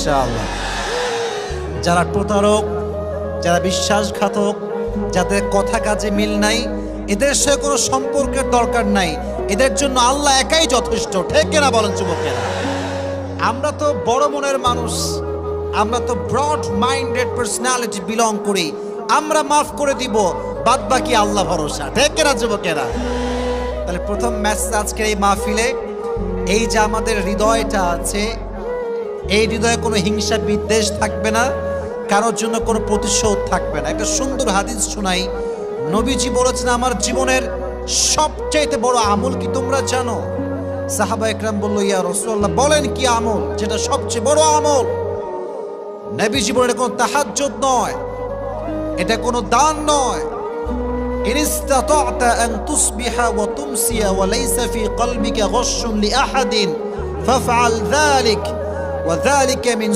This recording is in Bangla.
ইনশাআল্লাহ। যারা প্রতারক, যারা বিশ্বাসঘাতক, যাদের কথা কাজে মিল নাই, এদের সাথে কোনো সম্পর্কের দরকার নাই, এদের জন্য আল্লাহ একাই যথেষ্ট। ঠিক কিনা বলেন যুবকেরা? আমরা তো বড় মনের মানুষ, আমরা তো ব্রড মাইন্ডেড পার্সোনালিটি বিলং করি, আমরা মাফ করে দিব, বাদ বাকি আল্লাহ ভরসা। ঠিক কিনা যুবকেরা? তাহলে প্রথম মেসেজ আজকের এই মাহফিলে, এই যে আমাদের হৃদয়টা আছে, এই হৃদয়ে কোনো হিংসা বিদ্বেষ থাকবে না, কারোর জন্য কোনো প্রতিশোধ থাকবে না। একটা সুন্দর হাদিস শোনাই। নবীজি বলেছেন, আমার জীবনের সবচেয়ে বড় আমল কি তোমরা জানো? সাহাবা একরাম বলল, ইয়া রাসূলুল্লাহ, বলেন কি আমল যেটা সবচেয়ে বড় আমল? নবীজি বলেন, এটা কোনো তাহাজ্জুদ নয়, এটা কোনো দান নয়। ইন ইসতাতা'তা আন তুসবিহা ওয়া তুমসিয়া ওয়া লাইসা ফি কলবিকা গাশশুন লিআহাদিন ফাফআল যালিক ওয়া যালিকা মিন